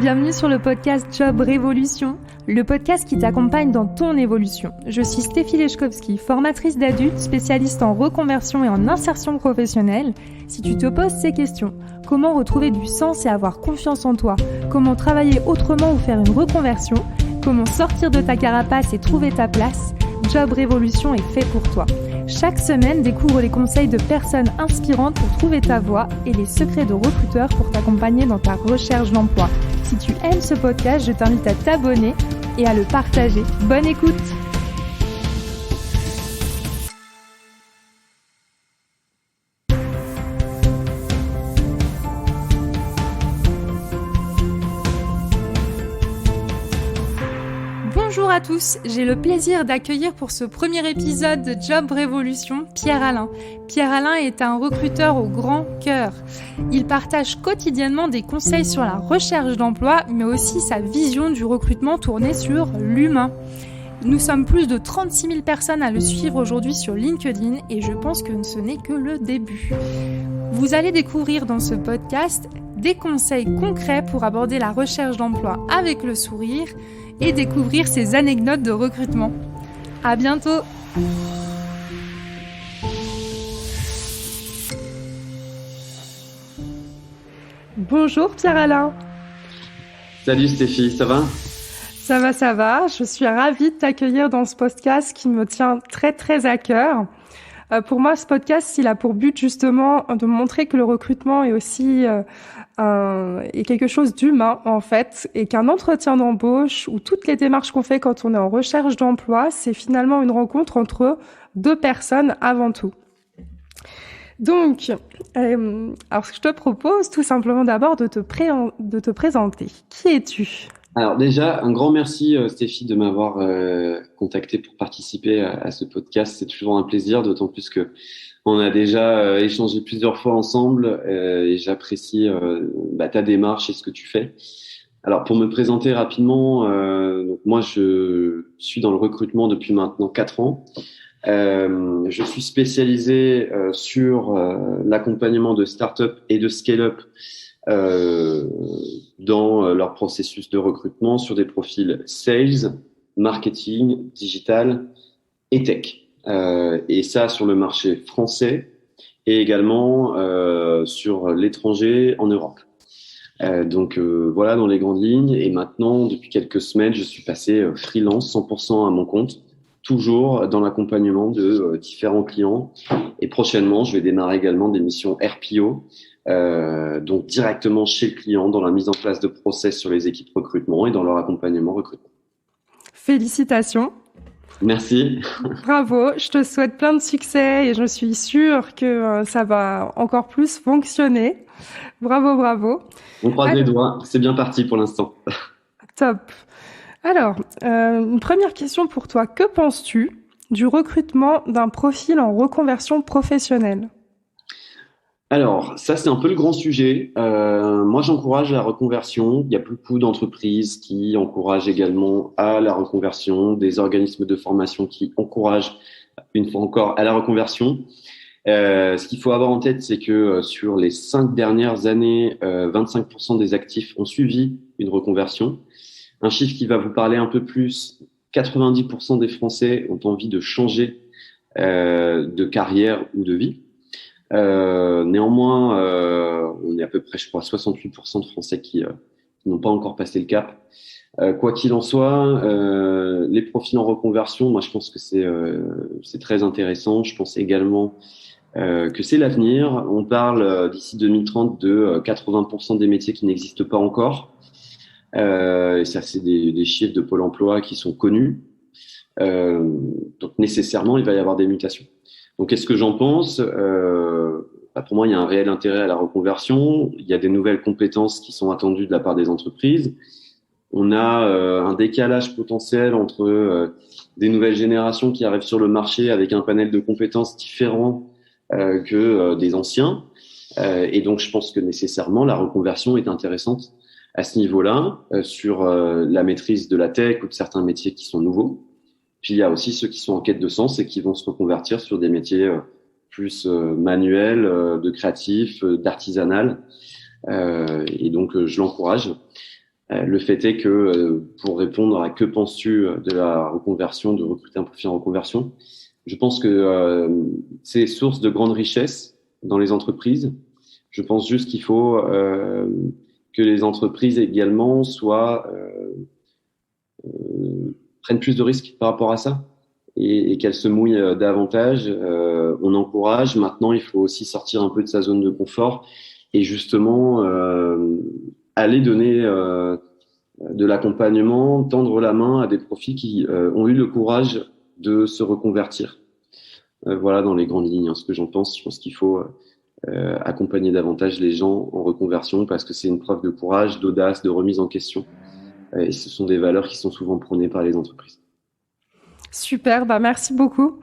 Bienvenue sur le podcast Job Révolution, le podcast qui t'accompagne dans ton évolution. Je suis Stéphie Lechkowski, formatrice d'adultes, spécialiste en reconversion et en insertion professionnelle. Si tu te poses ces questions, comment retrouver du sens et avoir confiance en toi, comment travailler autrement ou faire une reconversion, comment sortir de ta carapace et trouver ta place, Job Révolution est fait pour toi. Chaque semaine, découvre les conseils de personnes inspirantes pour trouver ta voie et les secrets de recruteurs pour t'accompagner dans ta recherche d'emploi. Si tu aimes ce podcast, je t'invite à t'abonner et à le partager. Bonne écoute! Bonjour à tous, j'ai le plaisir d'accueillir pour ce premier épisode de Job Révolution Pierre-Alain. Pierre-Alain est un recruteur au grand cœur. Il partage quotidiennement des conseils sur la recherche d'emploi, mais aussi sa vision du recrutement tournée sur l'humain. Nous sommes plus de 36 000 personnes à le suivre aujourd'hui sur LinkedIn et je pense que ce n'est que le début. Vous allez découvrir dans ce podcast des conseils concrets pour aborder la recherche d'emploi avec le sourire et découvrir ses anecdotes de recrutement. À bientôt! Bonjour Pierre-Alain. Salut Stéphie, ça va? Ça va. Je suis ravie de t'accueillir dans ce podcast qui me tient très très à cœur. Pour moi, ce podcast, il a pour but justement de montrer que le recrutement est aussi est quelque chose d'humain en fait, et qu'un entretien d'embauche ou toutes les démarches qu'on fait quand on est en recherche d'emploi, c'est finalement une rencontre entre deux personnes avant tout. Donc, alors je te propose tout simplement d'abord de te présenter. Qui es-tu ? Alors déjà, un grand merci Stéphie de m'avoir contacté pour participer à ce podcast. C'est toujours un plaisir, d'autant plus que on a déjà échangé plusieurs fois ensemble et j'apprécie ta démarche et ce que tu fais. Alors pour me présenter rapidement, donc moi je suis dans le recrutement depuis maintenant 4 ans. Je suis spécialisé sur l'accompagnement de start-up et de scale-up dans leur processus de recrutement sur des profils sales, marketing, digital et tech. Et ça sur le marché français et également sur l'étranger en Europe. Donc voilà dans les grandes lignes. Et maintenant, depuis quelques semaines, je suis passé freelance 100% à mon compte, toujours dans l'accompagnement de différents clients. Et prochainement, je vais démarrer également des missions RPO, donc directement chez le client dans la mise en place de process sur les équipes recrutement et dans leur accompagnement recrutement. Félicitations. Merci. Bravo, je te souhaite plein de succès et je suis sûre que ça va encore plus fonctionner. Bravo. On croise les doigts, c'est bien parti pour l'instant. Top. Alors, une première question pour toi. Que penses-tu du recrutement d'un profil en reconversion professionnelle ? Alors, ça, c'est un peu le grand sujet. Moi, j'encourage la reconversion. Il y a beaucoup d'entreprises qui encouragent également à la reconversion, des organismes de formation qui encouragent, une fois encore, à la reconversion. Ce qu'il faut avoir en tête, c'est que sur les 5 dernières années, 25% des actifs ont suivi une reconversion. Un chiffre qui va vous parler un peu plus, 90% des Français ont envie de changer de carrière ou de vie. Néanmoins, on est à peu près, je crois, 68% de Français qui n'ont pas encore passé le cap. Quoi qu'il en soit, les profils en reconversion, moi je pense que c'est très intéressant. Je pense également que c'est l'avenir. On parle d'ici 2030 de 80% des métiers qui n'existent pas encore. Et ça, c'est des chiffres de Pôle emploi qui sont connus. Donc nécessairement, il va y avoir des mutations. Donc, qu'est-ce que j'en pense ? Pour moi, il y a un réel intérêt à la reconversion. Il y a des nouvelles compétences qui sont attendues de la part des entreprises. On a un décalage potentiel entre des nouvelles générations qui arrivent sur le marché avec un panel de compétences différent que des anciens. Et donc, je pense que nécessairement, la reconversion est intéressante à ce niveau-là, sur la maîtrise de la tech ou de certains métiers qui sont nouveaux. Puis il y a aussi ceux qui sont en quête de sens et qui vont se reconvertir sur des métiers plus manuels, de créatif, d'artisanal. Et donc je l'encourage. Le fait est que pour répondre à que penses-tu de la reconversion, de recruter un profil en reconversion, je pense que c'est source de grande richesse dans les entreprises. Je pense juste qu'il faut que les entreprises également prennent plus de risques par rapport à ça et qu'elles se mouillent davantage. On encourage. Maintenant, il faut aussi sortir un peu de sa zone de confort et justement aller donner de l'accompagnement, tendre la main à des profils qui ont eu le courage de se reconvertir. Voilà dans les grandes lignes ce que j'en pense. Je pense qu'il faut accompagner davantage les gens en reconversion parce que c'est une preuve de courage, d'audace, de remise en question. Et ce sont des valeurs qui sont souvent prônées par les entreprises. Super, merci beaucoup.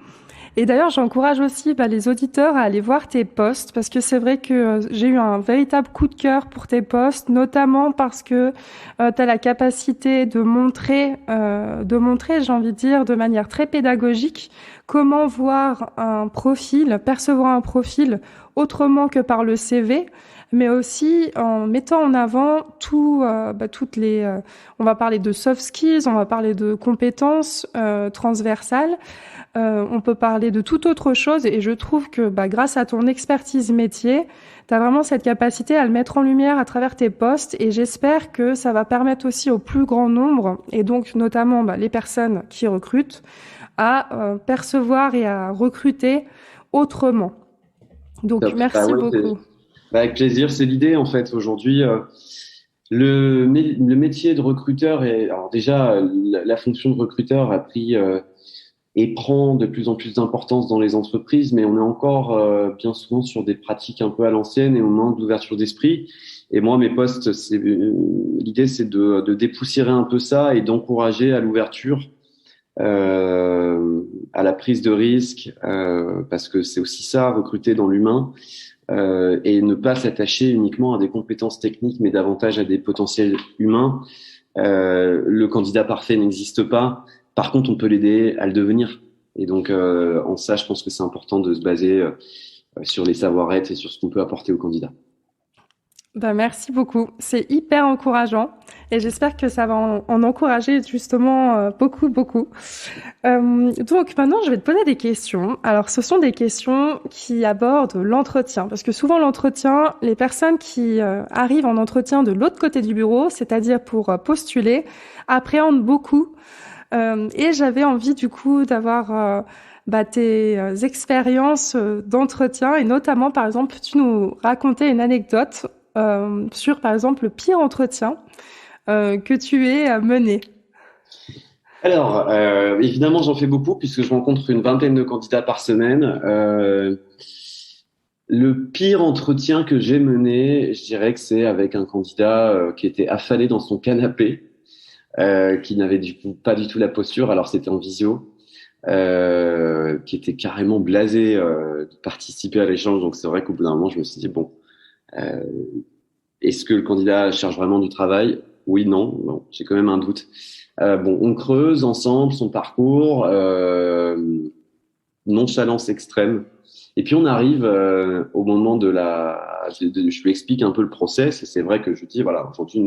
Et d'ailleurs, j'encourage aussi les auditeurs à aller voir tes posts parce que c'est vrai que j'ai eu un véritable coup de cœur pour tes posts, notamment parce que tu as la capacité de montrer, j'ai envie de dire, de manière très pédagogique, comment voir un profil, percevoir un profil autrement que par le CV, mais aussi en mettant en avant toutes les... on va parler de soft skills, on va parler de compétences transversales. On peut parler de toute autre chose et je trouve que grâce à ton expertise métier, tu as vraiment cette capacité à le mettre en lumière à travers tes posts et j'espère que ça va permettre aussi au plus grand nombre et donc notamment les personnes qui recrutent à percevoir et à recruter autrement. Donc merci beaucoup. Avec plaisir, c'est l'idée en fait aujourd'hui. Le métier de recruteur alors déjà la fonction de recruteur a pris et prend de plus en plus d'importance dans les entreprises, mais on est encore bien souvent sur des pratiques un peu à l'ancienne et on manque d'ouverture d'esprit. Et moi, mes posts, l'idée, c'est de dépoussiérer un peu ça et d'encourager à l'ouverture, à la prise de risque, parce que c'est aussi ça, recruter dans l'humain, et ne pas s'attacher uniquement à des compétences techniques, mais davantage à des potentiels humains. Le candidat parfait n'existe pas. Par contre, on peut l'aider à le devenir. Et donc, en ça, je pense que c'est important de se baser sur les savoir-être et sur ce qu'on peut apporter aux candidats. Merci beaucoup. C'est hyper encourageant et j'espère que ça va en encourager justement beaucoup. Donc maintenant, je vais te poser des questions. Alors, ce sont des questions qui abordent l'entretien parce que souvent l'entretien, les personnes qui arrivent en entretien de l'autre côté du bureau, c'est-à-dire pour postuler, appréhendent beaucoup. Et j'avais envie du coup d'avoir tes expériences d'entretien et notamment, par exemple, tu nous racontais une anecdote sur, par exemple, le pire entretien que tu aies mené. Alors, évidemment, j'en fais beaucoup puisque je rencontre une vingtaine de candidats par semaine. Le pire entretien que j'ai mené, je dirais que c'est avec un candidat qui était affalé dans son canapé. Qui n'avait du coup pas du tout la posture, alors c'était en visio, qui était carrément blasé de participer à l'échange. Donc c'est vrai qu'au bout d'un moment, je me suis dit bon, est-ce que le candidat cherche vraiment du travail? Oui, non, bon, j'ai quand même un doute. Bon, on creuse ensemble son parcours, nonchalance extrême. Et puis on arrive au moment je lui explique un peu le process et c'est vrai que je dis voilà, aujourd'hui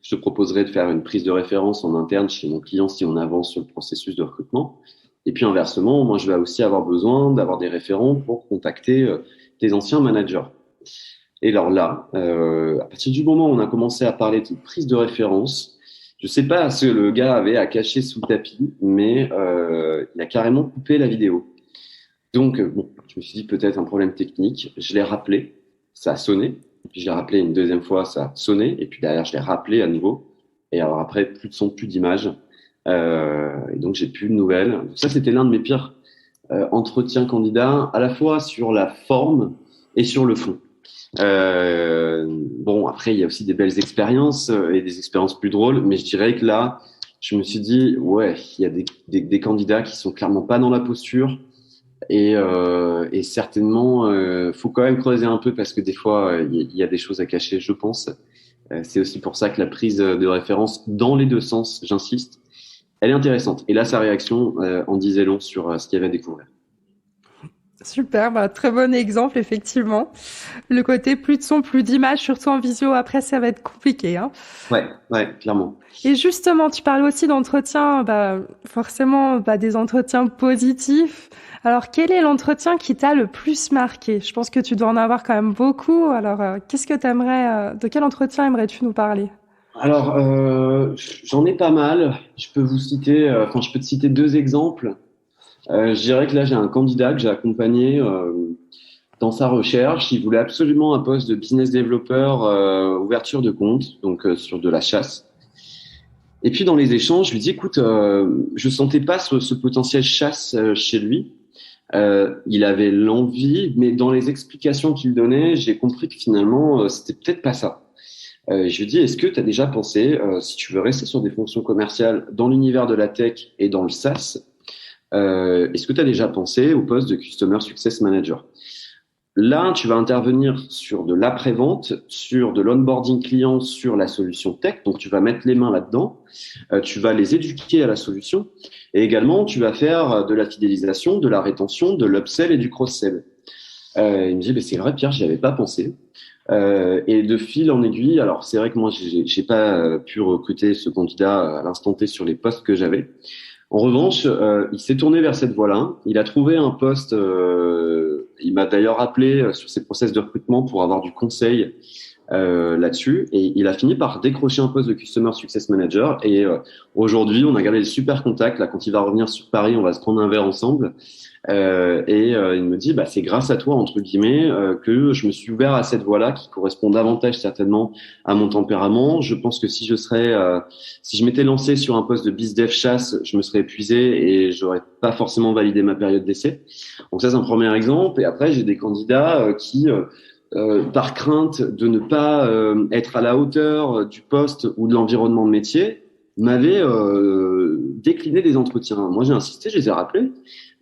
je te proposerais de faire une prise de référence en interne chez mon client si on avance sur le processus de recrutement. Et puis inversement, moi je vais aussi avoir besoin d'avoir des référents pour contacter tes anciens managers. Et alors là, à partir du moment où on a commencé à parler de prise de référence, je sais pas ce que le gars avait à cacher sous le tapis, mais il a carrément coupé la vidéo. Donc, je me suis dit peut-être un problème technique. Je l'ai rappelé, ça a sonné. Puis j'ai rappelé une deuxième fois, ça a sonné. Et puis derrière, je l'ai rappelé à nouveau. Et alors après, plus de son, plus d'image. Et donc, j'ai plus de nouvelles. Donc, ça, c'était l'un de mes pires entretiens candidats, à la fois sur la forme et sur le fond. Bon, après, il y a aussi des belles expériences et des expériences plus drôles. Mais je dirais que là, je me suis dit, ouais, il y a des candidats qui sont clairement pas dans la posture. Et certainement, faut quand même creuser un peu parce que des fois, il y a des choses à cacher, je pense. C'est aussi pour ça que la prise de référence dans les deux sens, j'insiste, elle est intéressante. Et là, sa réaction en disait long sur ce qu'il y avait à découvrir. Super, bah, très bon exemple, effectivement. Le côté plus de son, plus d'image, surtout en visio, après, ça va être compliqué, hein. Ouais, ouais, clairement. Et justement, tu parles aussi d'entretien, bah, forcément, bah, des entretiens positifs. Alors, quel est l'entretien qui t'a le plus marqué? Je pense que tu dois en avoir quand même beaucoup. Alors, qu'est-ce que t'aimerais, de quel entretien aimerais-tu nous parler? Alors, j'en ai pas mal. Je peux te citer deux exemples. Je dirais que là, j'ai un candidat que j'ai accompagné dans sa recherche. Il voulait absolument un poste de business developer, ouverture de compte, donc sur de la chasse. Et puis dans les échanges, je lui dis, écoute, je sentais pas ce potentiel chasse chez lui. Il avait l'envie, mais dans les explications qu'il donnait, j'ai compris que finalement, c'était peut-être pas ça. Je lui dis, est-ce que tu as déjà pensé, si tu veux rester sur des fonctions commerciales dans l'univers de la tech et dans le SaaS, est-ce que tu as déjà pensé au poste de Customer Success Manager? Là, tu vas intervenir sur de l'après-vente, sur de l'onboarding client, sur la solution tech. Donc, tu vas mettre les mains là-dedans. Tu vas les éduquer à la solution. Et également, tu vas faire de la fidélisation, de la rétention, de l'upsell et du cross-sell. Il me dit, c'est vrai, Pierre, j'y avais pas pensé. Et de fil en aiguille, alors c'est vrai que moi, j'ai pas pu recruter ce candidat à l'instant T sur les postes que j'avais. En revanche, il s'est tourné vers cette voie-là. Il a trouvé un poste. Il m'a d'ailleurs appelé sur ses process de recrutement pour avoir du conseil là-dessus. Et il a fini par décrocher un poste de Customer Success Manager. Et aujourd'hui, on a gardé des super contacts. Là, quand il va revenir sur Paris, on va se prendre un verre ensemble. Il me dit, c'est grâce à toi, entre guillemets, que je me suis ouvert à cette voie-là qui correspond davantage certainement à mon tempérament. Je pense que si je m'étais lancé sur un poste de BizDev chasse, je me serais épuisé et j'aurais pas forcément validé ma période d'essai. Donc ça, c'est un premier exemple. Et après, j'ai des candidats qui, par crainte de ne pas être à la hauteur du poste ou de l'environnement de métier, m'avaient décliné des entretiens. Moi, j'ai insisté, je les ai rappelés.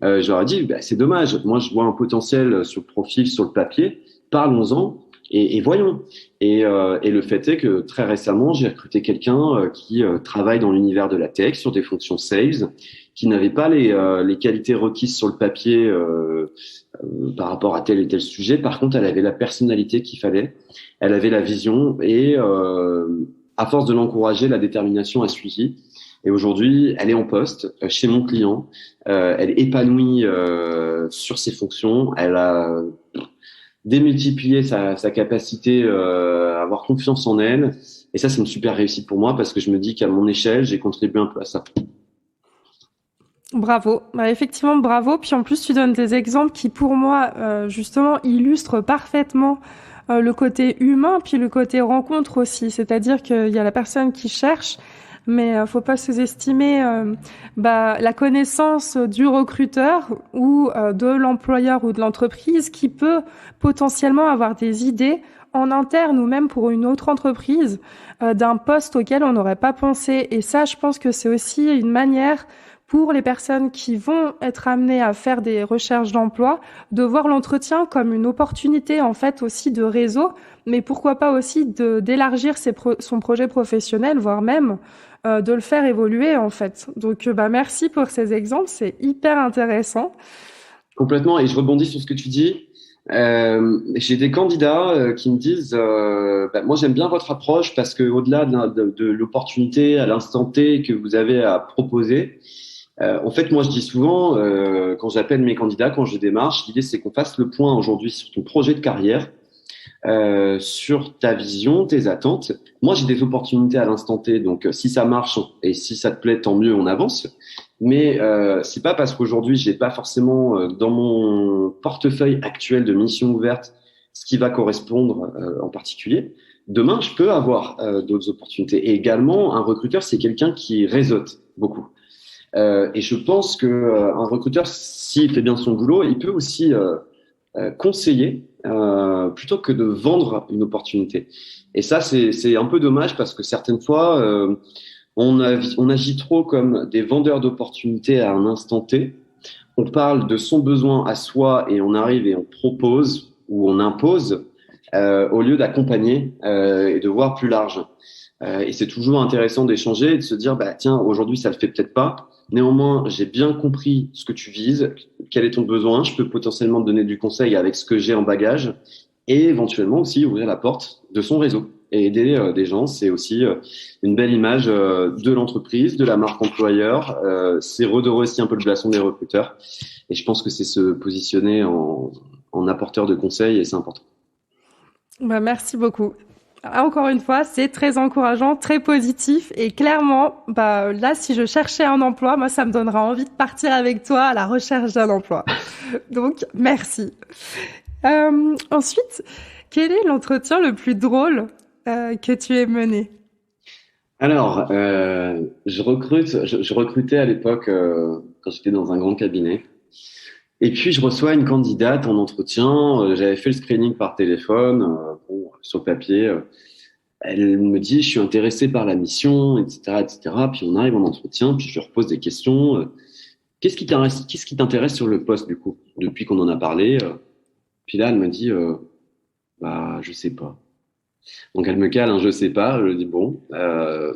Je leur ai dit, c'est dommage. Moi, je vois un potentiel sur le profil, sur le papier. Parlons-en et voyons. Et le fait est que très récemment, j'ai recruté quelqu'un qui travaille dans l'univers de la tech sur des fonctions sales, qui n'avait pas les qualités requises sur le papier par rapport à tel et tel sujet. Par contre, elle avait la personnalité qu'il fallait. Elle avait la vision et à force de l'encourager, la détermination a suivi. Et aujourd'hui, elle est en poste chez mon client. Elle est épanouie sur ses fonctions. Elle a démultiplié sa capacité à avoir confiance en elle. Et ça, c'est une super réussite pour moi parce que je me dis qu'à mon échelle, j'ai contribué un peu à ça. Bravo. Bah, effectivement, bravo. Puis en plus, tu donnes des exemples qui, pour moi, justement, illustrent parfaitement le côté humain, puis le côté rencontre aussi. C'est-à-dire qu'il y a la personne qui cherche, mais faut pas sous-estimer la connaissance du recruteur ou de l'employeur ou de l'entreprise qui peut potentiellement avoir des idées en interne ou même pour une autre entreprise d'un poste auquel on n'aurait pas pensé. Et ça, je pense que c'est aussi une manière pour les personnes qui vont être amenées à faire des recherches d'emploi, de voir l'entretien comme une opportunité en fait aussi de réseau, mais pourquoi pas aussi d'élargir son projet professionnel, voire même de le faire évoluer en fait. Donc merci pour ces exemples, c'est hyper intéressant. Complètement, et je rebondis sur ce que tu dis. J'ai des candidats qui me disent moi j'aime bien votre approche parce que au-delà de l'opportunité à l'instant T que vous avez à proposer, en fait moi je dis souvent quand j'appelle mes candidats, quand je démarche, l'idée c'est qu'on fasse le point aujourd'hui sur ton projet de carrière, sur ta vision, tes attentes. Moi, j'ai des opportunités à l'instant T, donc si ça marche et si ça te plaît, tant mieux, on avance. Mais c'est pas parce qu'aujourd'hui, j'ai pas forcément dans mon portefeuille actuel de missions ouvertes ce qui va correspondre en particulier. Demain, je peux avoir d'autres opportunités. Et également, un recruteur, c'est quelqu'un qui réseaute beaucoup. Et je pense que un recruteur, s'il fait bien son boulot, il peut aussi conseiller plutôt que de vendre une opportunité. Et ça, c'est un peu dommage parce que certaines fois, on agit trop comme des vendeurs d'opportunités à un instant T. On parle de son besoin à soi et on arrive et on propose ou on impose au lieu d'accompagner et de voir plus large. Et c'est toujours intéressant d'échanger et de se dire, bah, tiens, aujourd'hui, ça le fait peut-être pas. Néanmoins, j'ai bien compris ce que tu vises, quel est ton besoin. Je peux potentiellement te donner du conseil avec ce que j'ai en bagage et éventuellement aussi ouvrir la porte de son réseau et aider des gens. C'est aussi une belle image de l'entreprise, de la marque employeur. C'est redorer aussi un peu le blason des recruteurs. Et je pense que c'est se positionner en apporteur de conseils et c'est important. Bah, merci beaucoup. Encore une fois, c'est très encourageant, très positif et clairement, bah, là, si je cherchais un emploi, moi, ça me donnera envie de partir avec toi à la recherche d'un emploi. Donc, merci. Ensuite, quel est l'entretien le plus drôle que tu aies mené? Alors, je recrutais à l'époque quand j'étais dans un grand cabinet. Et puis, je reçois une candidate en entretien. J'avais fait le screening par téléphone, bon, sur le papier. Elle me dit, je suis intéressé par la mission, etc., etc. Puis on arrive en entretien, puis je lui repose des questions. Qu'est-ce qui t'intéresse sur le poste, du coup, depuis qu'on en a parlé? Puis là, elle me dit, bah, je sais pas. Donc elle me cale un je sais pas. Je lui dis bon,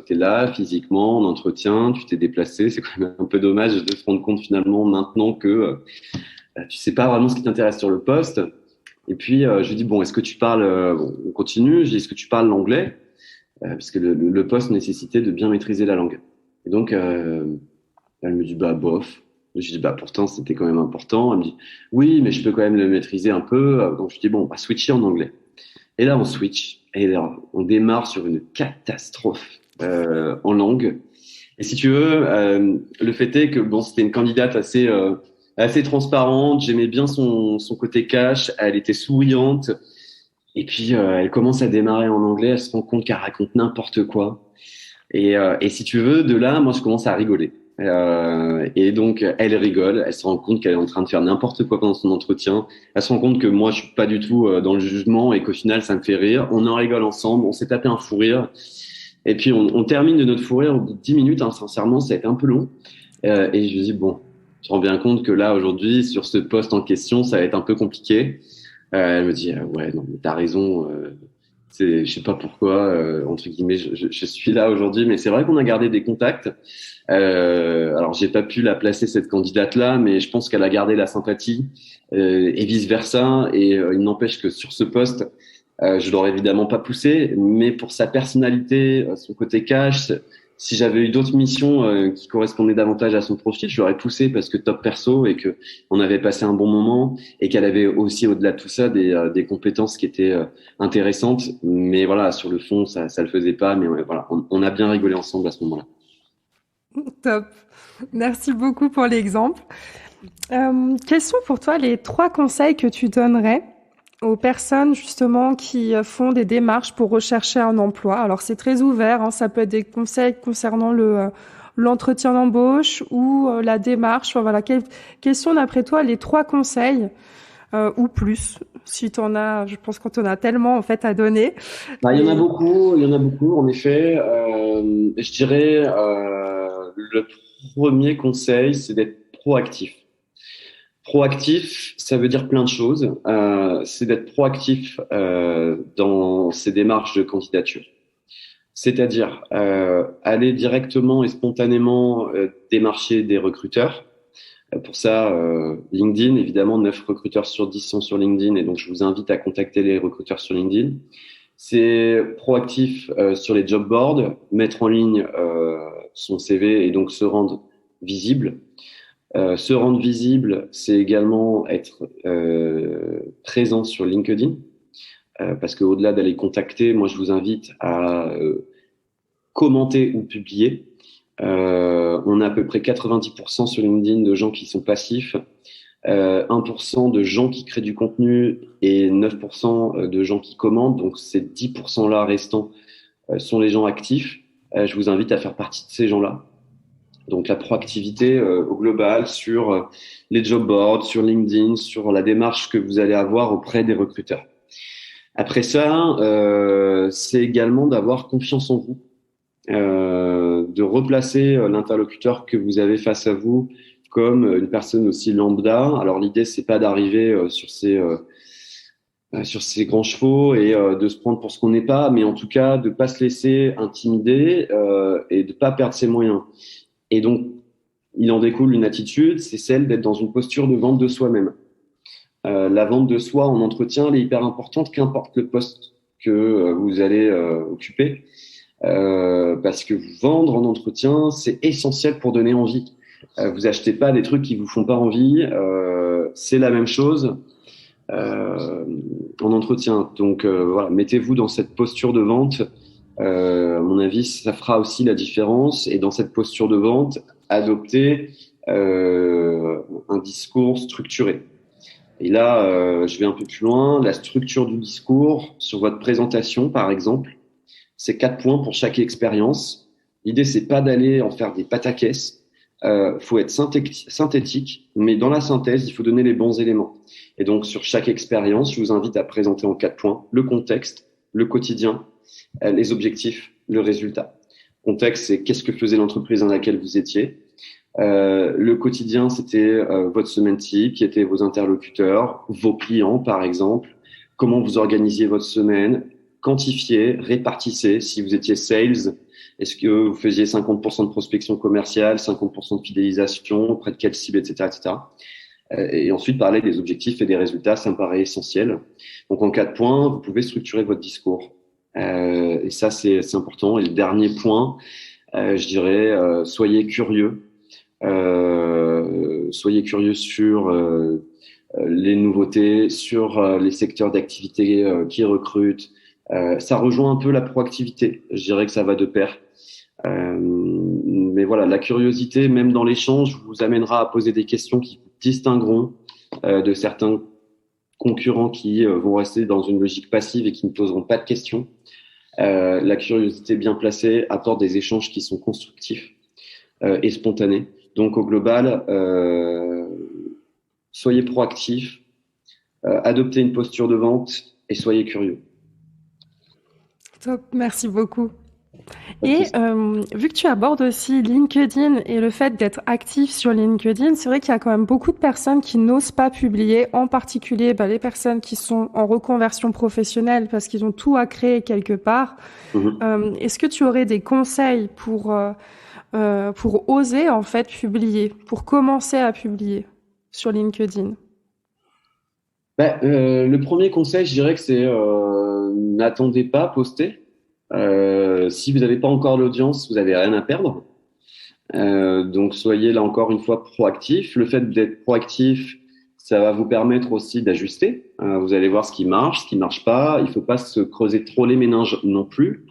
t'es là physiquement en entretien, tu t'es déplacé. C'est quand même un peu dommage de se rendre compte finalement maintenant que tu sais pas vraiment ce qui t'intéresse sur le poste. Et puis je lui dis bon, est-ce que tu parles bon, on continue. Je dis est-ce que tu parles l'anglais parce que le poste nécessitait de bien maîtriser la langue. Et donc elle me dit bah bof. Je dis bah pourtant c'était quand même important. Elle me dit oui mais je peux quand même le maîtriser un peu. Donc je dis bon on va switcher en anglais. Et là on switch et là, on démarre sur une catastrophe en langue. Et si tu veux, le fait est que bon c'était une candidate assez transparente. J'aimais bien son côté cash. Elle était souriante. Et puis elle commence à démarrer en anglais. Elle se rend compte qu'elle raconte n'importe quoi. Et si tu veux, de là, moi, je commence à rigoler. Et donc, elle rigole. Elle se rend compte qu'elle est en train de faire n'importe quoi pendant son entretien. Elle se rend compte que moi, je suis pas du tout dans le jugement et qu'au final, ça me fait rire. On en rigole ensemble. On s'est tapé un fou rire. Et puis, on termine de notre fou rire au bout de 10 minutes. Hein, sincèrement, ça a été un peu long. Et je me dis, bon, je rends bien compte que là, aujourd'hui, sur ce poste en question, ça va être un peu compliqué. Elle me dit, ouais, non, mais t'as raison. Je sais pas pourquoi, entre guillemets, je suis là aujourd'hui, mais c'est vrai qu'on a gardé des contacts. Alors, j'ai pas pu la placer cette candidate-là, mais je pense qu'elle a gardé la sympathie et vice versa. Et il n'empêche que sur ce poste, je l'aurais évidemment pas poussé, mais pour sa personnalité, son côté cash, si j'avais eu d'autres missions qui correspondaient davantage à son profil, je l'aurais poussé parce que top perso et que on avait passé un bon moment et qu'elle avait aussi au-delà de tout ça des compétences qui étaient intéressantes. Mais voilà, sur le fond, ça le faisait pas. Mais ouais, voilà, on a bien rigolé ensemble à ce moment-là. Top. Merci beaucoup pour l'exemple. Quels sont pour toi les 3 conseils que tu donnerais aux personnes justement qui font des démarches pour rechercher un emploi? Alors c'est très ouvert, hein, ça peut être des conseils concernant l'entretien d'embauche ou la démarche. Enfin, voilà, quels sont d'après toi les 3 conseils ou plus, si tu en as? Je pense qu'on en a tellement en fait à donner. Bah, Mais il y en a beaucoup, en effet. Je dirais le premier conseil, c'est d'être proactif. Proactif, ça veut dire plein de choses. C'est d'être proactif dans ses démarches de candidature. C'est-à-dire aller directement et spontanément démarcher des recruteurs. Pour ça, LinkedIn, évidemment, 9 recruteurs sur 10 sont sur LinkedIn et donc je vous invite à contacter les recruteurs sur LinkedIn. C'est proactif sur les job boards, mettre en ligne son CV et donc se rendre visible. Se rendre visible, c'est également être présent sur LinkedIn, parce qu'au-delà d'aller contacter, moi je vous invite à commenter ou publier. On a à peu près 90% sur LinkedIn de gens qui sont passifs, 1% de gens qui créent du contenu et 9% de gens qui commentent. Donc ces 10%-là restants sont les gens actifs. Je vous invite à faire partie de ces gens-là. Donc la proactivité au global sur les job boards, sur LinkedIn, sur la démarche que vous allez avoir auprès des recruteurs. Après ça, c'est également d'avoir confiance en vous, de replacer l'interlocuteur que vous avez face à vous comme une personne aussi lambda. Alors l'idée c'est pas d'arriver sur ces sur ses grands chevaux et de se prendre pour ce qu'on n'est pas, mais en tout cas de pas se laisser intimider et de pas perdre ses moyens. Et donc, il en découle une attitude, c'est celle d'être dans une posture de vente de soi-même. La vente de soi en entretien, elle est hyper importante, qu'importe le poste que vous allez occuper, parce que vous vendre en entretien, c'est essentiel pour donner envie. Vous achetez pas des trucs qui vous font pas envie, c'est la même chose en entretien. Donc voilà, mettez-vous dans cette posture de vente. À mon avis, ça fera aussi la différence. Et dans cette posture de vente, adoptez un discours structuré. Et là, je vais un peu plus loin. La structure du discours sur votre présentation, par exemple, c'est 4 points pour chaque expérience. L'idée, c'est pas d'aller en faire des pataquès. Faut être synthétique, mais dans la synthèse, il faut donner les bons éléments. Et donc, sur chaque expérience, je vous invite à présenter en 4 points le contexte, le quotidien, les objectifs, le résultat. Contexte, c'est qu'est-ce que faisait l'entreprise dans laquelle vous étiez. Le quotidien, c'était votre semaine type, qui étaient vos interlocuteurs, vos clients, par exemple. Comment vous organisiez votre semaine, quantifiez, répartissez. Si vous étiez sales, est-ce que vous faisiez 50% de prospection commerciale, 50% de fidélisation, auprès de quelle cible, etc., etc. Et ensuite, parler des objectifs et des résultats, ça me paraît essentiel. Donc, en 4 points, vous pouvez structurer votre discours. Et ça, c'est important. Et le dernier point, je dirais, soyez curieux. Soyez curieux sur les nouveautés, sur les secteurs d'activité qui recrutent. Ça rejoint un peu la proactivité. Je dirais que ça va de pair. Mais voilà, la curiosité, même dans l'échange, vous amènera à poser des questions qui vous distingueront de certains concurrents qui vont rester dans une logique passive et qui ne poseront pas de questions. La curiosité bien placée apporte des échanges qui sont constructifs et spontanés. Donc, au global, soyez proactifs, adoptez une posture de vente et soyez curieux. Top, merci beaucoup. Et vu que tu abordes aussi LinkedIn et le fait d'être actif sur LinkedIn, c'est vrai qu'il y a quand même beaucoup de personnes qui n'osent pas publier, en particulier les personnes qui sont en reconversion professionnelle parce qu'ils ont tout à créer quelque part. Est-ce que tu aurais des conseils pour oser en fait publier, pour commencer à publier sur LinkedIn? Le premier conseil, je dirais que c'est n'attendez pas à poster. Si vous n'avez pas encore l'audience, vous n'avez rien à perdre. Donc, soyez là encore une fois proactif. Le fait d'être proactif, ça va vous permettre aussi d'ajuster. Vous allez voir ce qui marche pas. Il faut pas se creuser trop les méninges non plus.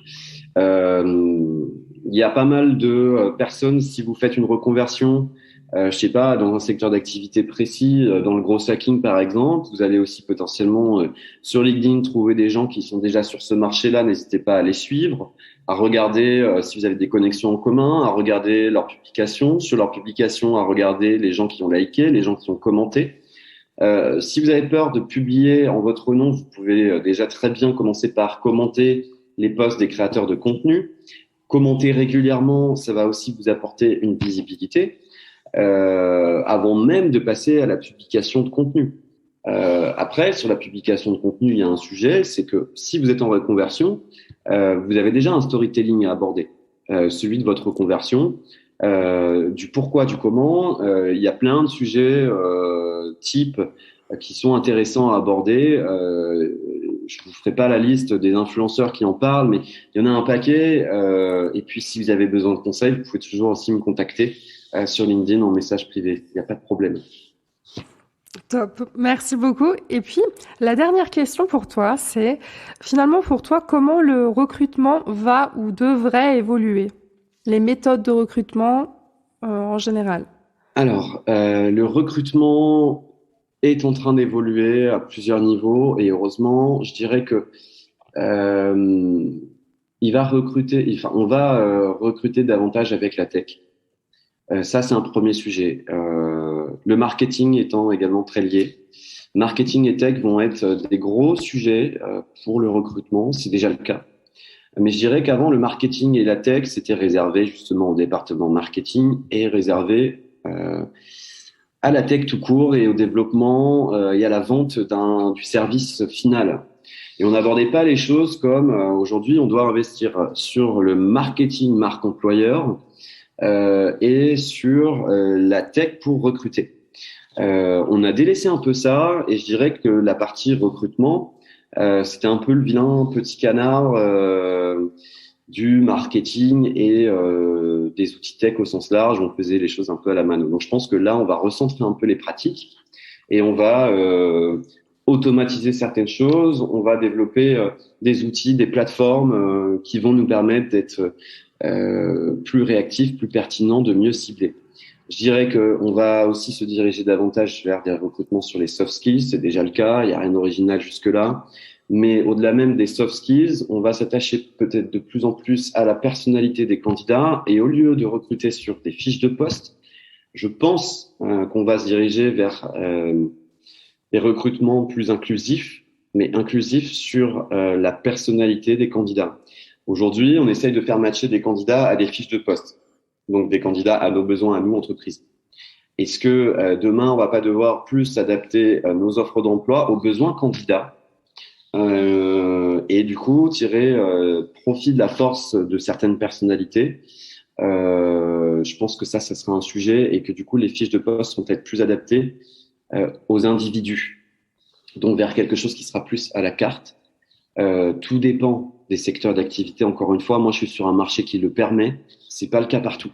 Il y a pas mal de personnes, si vous faites une reconversion, je sais pas, dans un secteur d'activité précis, dans le gros hacking par exemple, vous allez aussi potentiellement sur LinkedIn trouver des gens qui sont déjà sur ce marché-là. N'hésitez pas à les suivre, à regarder si vous avez des connexions en commun, à regarder leurs publications, sur leurs publications, à regarder les gens qui ont liké, les gens qui ont commenté. Si vous avez peur de publier en votre nom, vous pouvez déjà très bien commencer par commenter les posts des créateurs de contenu. Commenter régulièrement, ça va aussi vous apporter une visibilité. Avant même de passer à la publication de contenu. Après, sur la publication de contenu, il y a un sujet, c'est que si vous êtes en reconversion, vous avez déjà un storytelling à aborder, celui de votre reconversion, du pourquoi, du comment. Il y a plein de sujets types qui sont intéressants à aborder. Je vous ferai pas la liste des influenceurs qui en parlent, mais il y en a un paquet. Et puis, si vous avez besoin de conseils, vous pouvez toujours aussi me contacter sur LinkedIn en message privé. Il n'y a pas de problème. Top, merci beaucoup. Et puis, la dernière question pour toi, c'est finalement pour toi, comment le recrutement va ou devrait évoluer? Les méthodes de recrutement en général. Alors, le recrutement est en train d'évoluer à plusieurs niveaux et heureusement, je dirais que on va recruter davantage avec la tech. Ça, c'est un premier sujet. Le marketing étant également très lié. Marketing et tech vont être des gros sujets pour le recrutement. C'est déjà le cas. Mais je dirais qu'avant, le marketing et la tech, c'était réservé justement au département marketing et réservé à la tech tout court et au développement et à la vente du service final. Et on n'abordait pas les choses comme aujourd'hui, on doit investir sur le marketing marque employeur et sur la tech pour recruter. On a délaissé un peu ça et je dirais que la partie recrutement, c'était un peu le vilain petit canard du marketing et des outils tech au sens large. On faisait les choses un peu à la mano. Donc je pense que là, on va recentrer un peu les pratiques et on va automatiser certaines choses. On va développer des outils, des plateformes qui vont nous permettre d'être plus réactifs, plus pertinents, de mieux cibler. Je dirais qu'on va aussi se diriger davantage vers des recrutements sur les soft skills. C'est déjà le cas. Il n'y a rien d'original jusque-là. Mais au-delà même des soft skills, on va s'attacher peut-être de plus en plus à la personnalité des candidats. Et au lieu de recruter sur des fiches de poste, je pense qu'on va se diriger vers des recrutements plus inclusifs, mais inclusifs sur la personnalité des candidats. Aujourd'hui, on essaye de faire matcher des candidats à des fiches de poste. Donc des candidats à nos besoins, à nous, entreprises. Est-ce que demain, on va pas devoir plus adapter nos offres d'emploi aux besoins candidats et du coup tirer profit de la force de certaines personnalités? Je pense que ça sera un sujet et que du coup, les fiches de poste vont être plus adaptées aux individus, donc vers quelque chose qui sera plus à la carte. Tout dépend des secteurs d'activité. Encore une fois, moi, je suis sur un marché qui le permet. C'est pas le cas partout.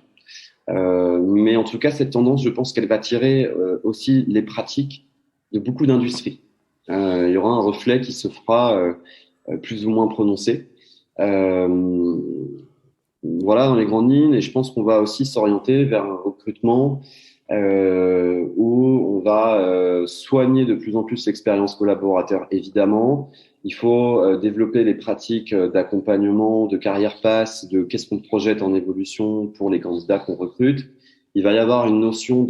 Mais en tout cas, cette tendance, je pense qu'elle va tirer aussi les pratiques de beaucoup d'industries. Il y aura un reflet qui se fera plus ou moins prononcé. Voilà, dans les grandes lignes. Et je pense qu'on va aussi s'orienter vers un recrutement où on va soigner de plus en plus l'expérience collaborateur, évidemment. Il faut développer les pratiques d'accompagnement, de carrière pass, de qu'est-ce qu'on projette en évolution pour les candidats qu'on recrute. Il va y avoir une notion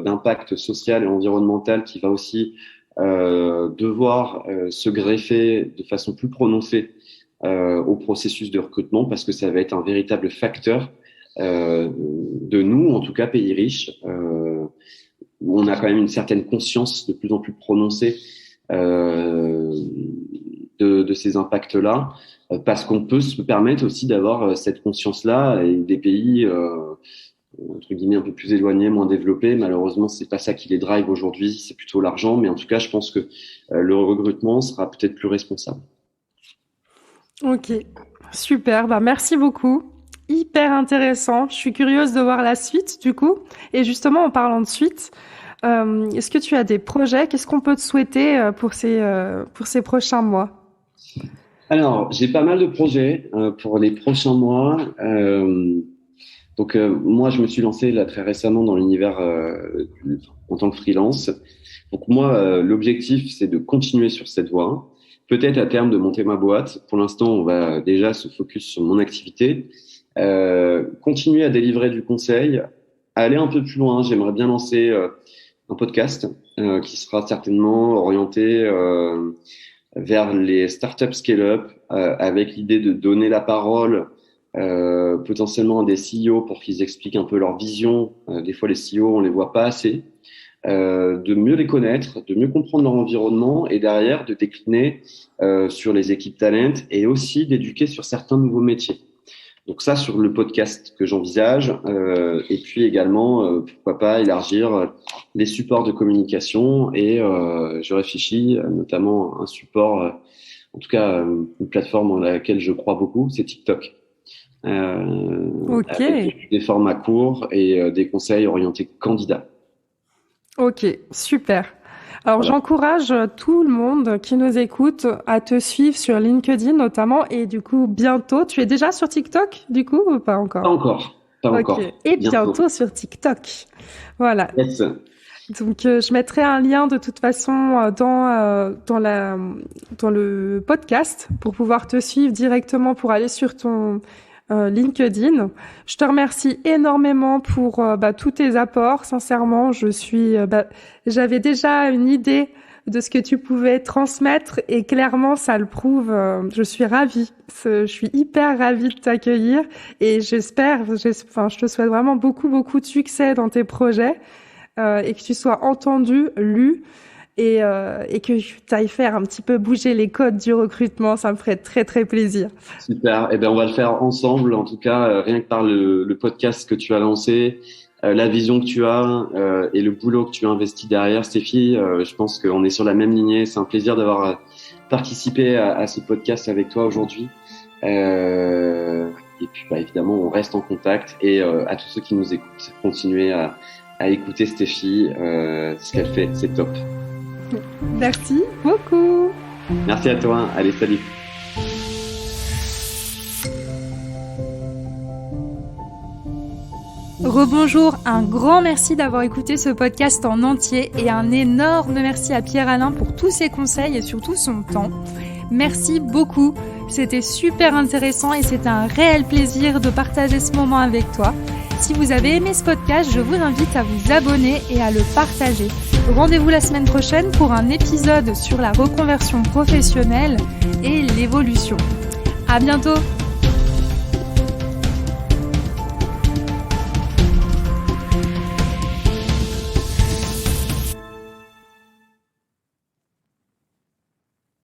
d'impact social et environnemental qui va aussi devoir se greffer de façon plus prononcée au processus de recrutement, parce que ça va être un véritable facteur de nous, en tout cas pays riches, où on a quand même une certaine conscience de plus en plus prononcée de ces impacts-là, parce qu'on peut se permettre aussi d'avoir cette conscience-là, et des pays entre guillemets un peu plus éloignés, moins développés, malheureusement c'est pas ça qui les drive aujourd'hui, c'est plutôt l'argent, mais en tout cas je pense que le recrutement sera peut-être plus responsable. Ok, super, merci beaucoup. Hyper intéressant. Je suis curieuse de voir la suite du coup. Et justement, en parlant de suite, est-ce que tu as des projets? Qu'est-ce qu'on peut te souhaiter pour ces prochains mois? Alors, j'ai pas mal de projets pour les prochains mois. Donc, moi, je me suis lancé là très récemment dans l'univers en tant que freelance. Donc, moi, l'objectif, c'est de continuer sur cette voie. Peut-être à terme de monter ma boîte. Pour l'instant, on va déjà se focus sur mon activité. Continuer à délivrer du conseil, aller un peu plus loin. J'aimerais bien lancer un podcast qui sera certainement orienté vers les startups scale-up, avec l'idée de donner la parole potentiellement à des CEO pour qu'ils expliquent un peu leur vision. Des fois, les CEO, on les voit pas assez. De mieux les connaître, de mieux comprendre leur environnement et derrière de décliner sur les équipes talent et aussi d'éduquer sur certains nouveaux métiers. Donc ça, sur le podcast que j'envisage, et puis également, pourquoi pas élargir les supports de communication et je réfléchis notamment à un support, en tout cas une plateforme dans laquelle je crois beaucoup, c'est TikTok. Ok. Avec des formats courts et des conseils orientés candidats. Ok, super. Alors, Voilà. j'encourage tout le monde qui nous écoute à te suivre sur LinkedIn notamment. Et du coup, bientôt, tu es déjà sur TikTok, du coup, ou pas encore? Pas encore, pas Ok. encore. Et bientôt sur TikTok. Voilà. Yes. Donc, je mettrai un lien de toute façon dans le podcast pour pouvoir te suivre directement pour aller sur ton LinkedIn. Je te remercie énormément pour tous tes apports. Sincèrement, j'avais déjà une idée de ce que tu pouvais transmettre et clairement, ça le prouve. Je suis ravie. Je suis hyper ravie de t'accueillir et je te souhaite vraiment beaucoup, beaucoup de succès dans tes projets. et que tu sois entendu, lu et que tu ailles faire un petit peu bouger les codes du recrutement. Ça me ferait très, très plaisir. Super. Eh ben, on va le faire ensemble. En tout cas, rien que par le podcast que tu as lancé, la vision que tu as et le boulot que tu as investi derrière, Stéphie, je pense qu'on est sur la même lignée. C'est un plaisir d'avoir participé à ce podcast avec toi aujourd'hui. Et puis, évidemment, on reste en contact. Et à tous ceux qui nous écoutent, continuez à écouter Stéphie. Ce qu'elle fait, c'est top. Merci beaucoup. Merci à toi. Allez, salut. Rebonjour, un grand merci d'avoir écouté ce podcast en entier et un énorme merci à Pierre-Alain pour tous ses conseils et surtout son temps. Merci beaucoup, c'était super intéressant et c'était un réel plaisir de partager ce moment avec toi. Si vous avez aimé ce podcast, je vous invite à vous abonner et à le partager. Rendez-vous la semaine prochaine pour un épisode sur la reconversion professionnelle et l'évolution. À bientôt!